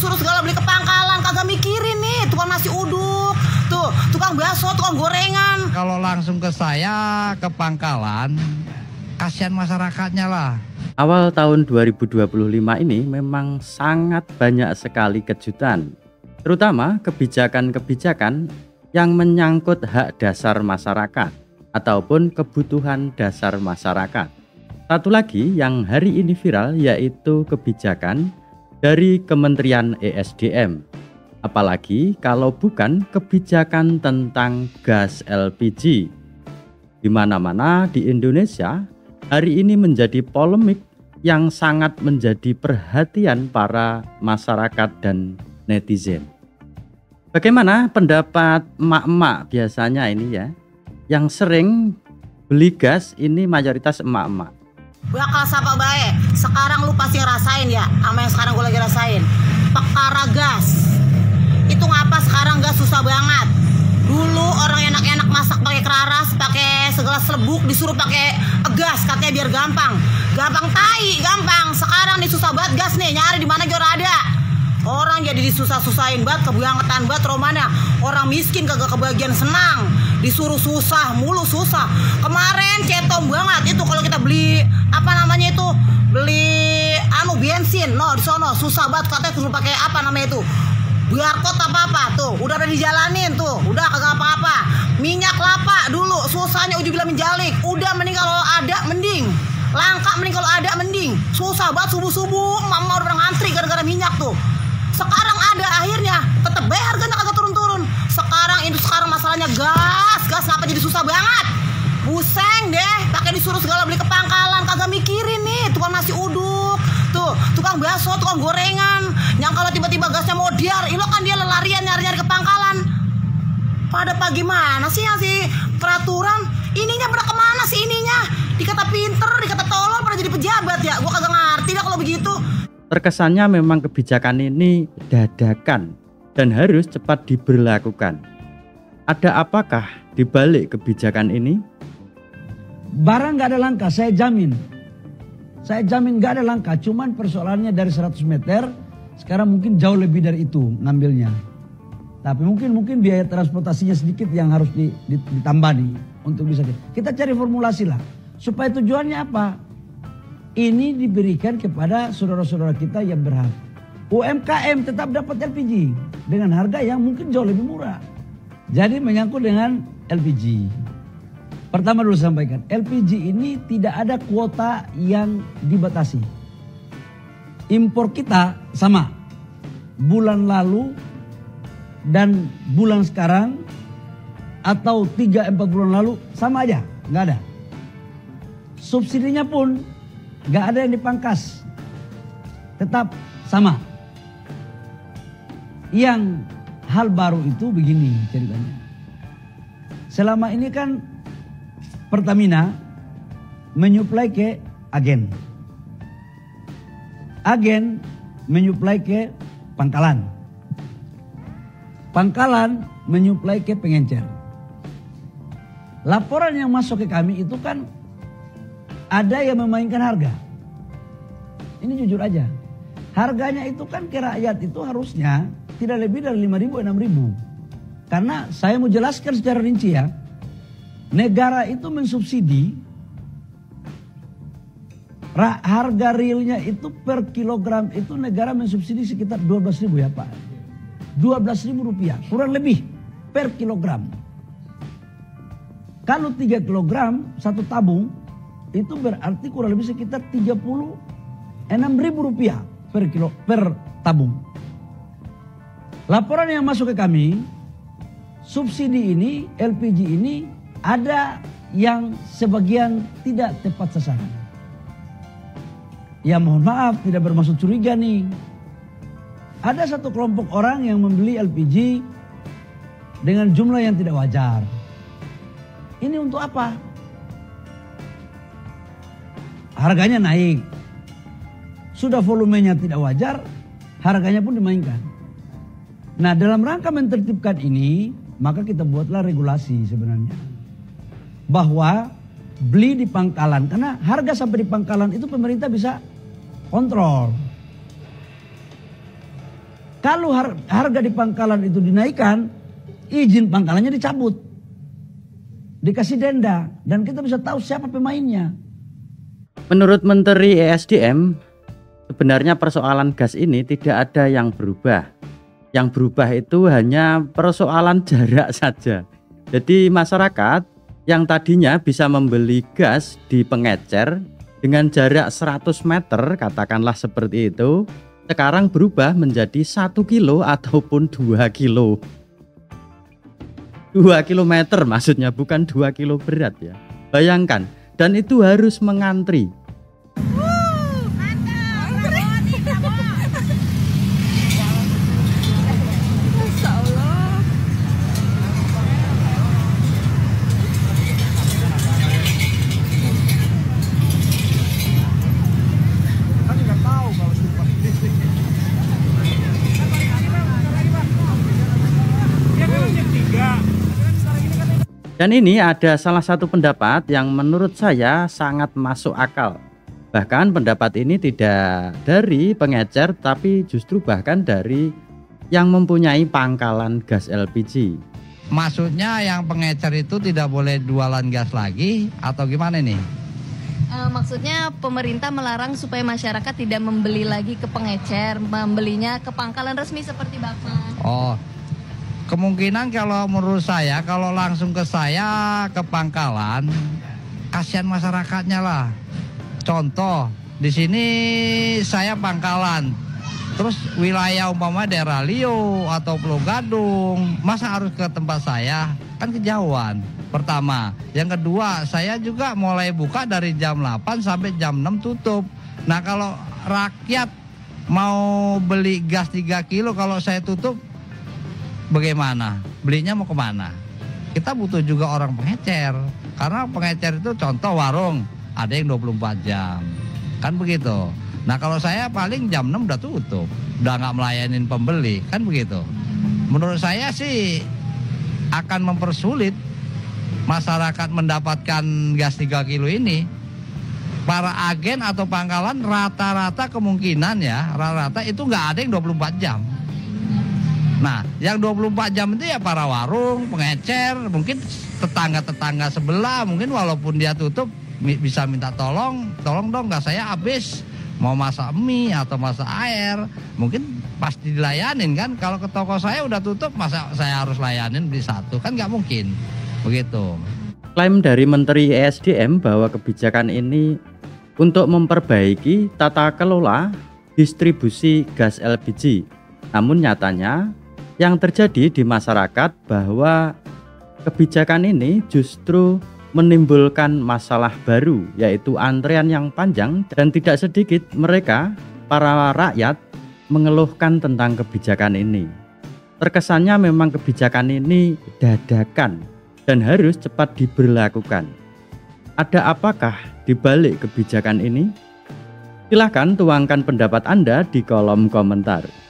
disuruh segala beli ke pangkalan, kagak mikirin nih tukang nasi uduk, tuh tukang bakso, tukang gorengan. Kalau langsung ke saya ke pangkalan, kasihan masyarakatnya lah. Awal tahun 2025 ini memang sangat banyak sekali kejutan, terutama kebijakan-kebijakan yang menyangkut hak dasar masyarakat ataupun kebutuhan dasar masyarakat. Satu lagi yang hari ini viral yaitu kebijakan dari Kementerian ESDM. Apalagi kalau bukan kebijakan tentang gas LPG. Di mana-mana di Indonesia hari ini menjadi polemik yang sangat menjadi perhatian para masyarakat dan netizen. Bagaimana pendapat emak-emak biasanya ini ya, yang sering beli gas ini mayoritas emak-emak. Bakal sapa bae, sekarang lu pasti ngerasain ya, sama yang sekarang gue lagi rasain. Perkara gas, itu ngapa sekarang gas susah banget. Dulu orang enak-enak masak pakai keraras, pakai segala selebuk, disuruh pakai gas katanya biar gampang. Gampang tai, gampang. Sekarang nih susah banget gas nih, nyari di mana juga ada. Orang jadi disusah-susahin banget, kebangetan banget romanya. Orang miskin kagak kebagian senang, disuruh susah mulu susah. Kemarin cetom banget itu kalau kita beli apa namanya itu, beli bensin, no di sono susah banget katanya suruh pakai apa namanya itu, barcode apa tuh, udah dijalanin tuh, udah kagak apa-apa. Minyak kelapa dulu susahnya udah bilang menjalik, udah mending kalau ada mending. Langka mending kalau ada mending. Susah banget subuh-subuh mama udah ngantri gara-gara minyak tuh. Sekarang ada akhirnya tetep bayar harganya kagak turun-turun. Sekarang masalahnya gas apa jadi susah banget. Pusing deh, pakai disuruh segala beli ke pangkalan, kagak mikirin nih tukang nasi uduk, tuh tukang bakso, tukang gorengan. Yang kalau tiba-tiba gasnya mau diar, ilo kan dia larian nyari-nyari ke pangkalan. Pada pagi mana sih yang si peraturan ininya pada kemana sih ininya? Dikata pinter, dikata tolol, pada jadi pejabat ya. Gua kagak ngerti dah kalau begitu. Terkesannya memang kebijakan ini dadakan dan harus cepat diberlakukan. Ada apakah di balik kebijakan ini? Barang nggak ada langka, saya jamin. Saya jamin nggak ada langka, cuman persoalannya dari 100 meter, sekarang mungkin jauh lebih dari itu ngambilnya. Tapi mungkin biaya transportasinya sedikit yang harus ditambah nih untuk bisa. Kita cari formulasi lah, supaya tujuannya apa? Ini diberikan kepada saudara-saudara kita yang berhak. UMKM tetap dapat LPG dengan harga yang mungkin jauh lebih murah. Jadi menyangkut dengan LPG. Pertama dulu sampaikan, LPG ini tidak ada kuota yang dibatasi. Impor kita sama. Bulan lalu dan bulan sekarang atau 3-4 bulan lalu sama aja, nggak ada. Subsidinya pun nggak ada yang dipangkas, tetap sama. Yang hal baru itu begini ceritanya. Selama ini kan Pertamina menyuplai ke agen. Agen menyuplai ke pangkalan. Pangkalan menyuplai ke pengencer. Laporan yang masuk ke kami itu kan ada yang memainkan harga. Ini jujur aja. Harganya itu kan ke rakyat itu harusnya tidak lebih dari 5.000, 6.000. Karena saya mau jelaskan secara rinci ya. Negara itu mensubsidi harga realnya itu per kilogram itu negara mensubsidi sekitar 12.000 ya Pak. 12.000 rupiah kurang lebih per kilogram. Kalau 3 kilogram satu tabung itu berarti kurang lebih sekitar 36.000 rupiah per tabung. Laporan yang masuk ke kami, subsidi ini, LPG ini ada yang sebagian tidak tepat sasaran. Ya mohon maaf tidak bermaksud curiga nih. Ada satu kelompok orang yang membeli LPG dengan jumlah yang tidak wajar. Ini untuk apa? Harganya naik. Sudah volumenya tidak wajar, harganya pun dimainkan. Nah dalam rangka mentertibkan ini, maka kita buatlah regulasi sebenarnya. Bahwa beli di pangkalan, karena harga sampai di pangkalan itu pemerintah bisa kontrol. Kalau harga di pangkalan itu dinaikkan, izin pangkalannya dicabut. Dikasih denda dan kita bisa tahu siapa pemainnya. Menurut Menteri ESDM, sebenarnya persoalan gas ini tidak ada yang berubah. Yang berubah itu hanya persoalan jarak saja. Jadi masyarakat yang tadinya bisa membeli gas di pengecer dengan jarak 100 meter, katakanlah seperti itu, sekarang berubah menjadi 1 kilo ataupun 2 kilo. 2 kilometer maksudnya, bukan 2 kilo berat ya. Bayangkan, dan itu harus mengantri. Dan ini ada salah satu pendapat yang menurut saya sangat masuk akal. Bahkan pendapat ini tidak dari pengecer, tapi justru bahkan dari yang mempunyai pangkalan gas LPG. Maksudnya yang pengecer itu tidak boleh jualan gas lagi atau gimana nih? Maksudnya pemerintah melarang supaya masyarakat tidak membeli lagi ke pengecer, membelinya ke pangkalan resmi seperti Bapak. Oh, kemungkinan kalau menurut saya, kalau langsung ke saya ke pangkalan, kasihan masyarakatnya lah. Contoh, di sini saya pangkalan, terus wilayah umpama daerah Lio atau Pulau Gadung, masa harus ke tempat saya? Kan kejauhan. Pertama, yang kedua, saya juga mulai buka dari jam 8 sampai jam 6 tutup. Nah, kalau rakyat mau beli gas 3 kilo kalau saya tutup, bagaimana? Belinya mau kemana? Kita butuh juga orang pengecer. Karena pengecer itu contoh warung, ada yang 24 jam. Kan begitu. Nah kalau saya paling jam 6 udah tutup. Udah nggak melayanin pembeli. Kan begitu. Menurut saya sih akan mempersulit masyarakat mendapatkan gas 3 kilo ini. Para agen atau pangkalan rata-rata kemungkinan ya, rata-rata itu nggak ada yang 24 jam. Nah, yang 24 jam itu ya para warung, pengecer, mungkin tetangga-tetangga sebelah, mungkin walaupun dia tutup bisa minta tolong dong gas saya habis, mau masak mie atau masak air, mungkin pasti dilayanin kan. Kalau ke toko saya udah tutup, masa saya harus layanin beli satu, kan nggak mungkin, begitu. Klaim dari Menteri ESDM bahwa kebijakan ini untuk memperbaiki tata kelola distribusi gas LPG. Namun nyatanya yang terjadi di masyarakat bahwa kebijakan ini justru menimbulkan masalah baru, yaitu antrean yang panjang, dan tidak sedikit mereka, para rakyat, mengeluhkan tentang kebijakan ini. Terkesannya memang kebijakan ini dadakan dan harus cepat diberlakukan. Ada apakah di balik kebijakan ini? Silahkan tuangkan pendapat Anda di kolom komentar.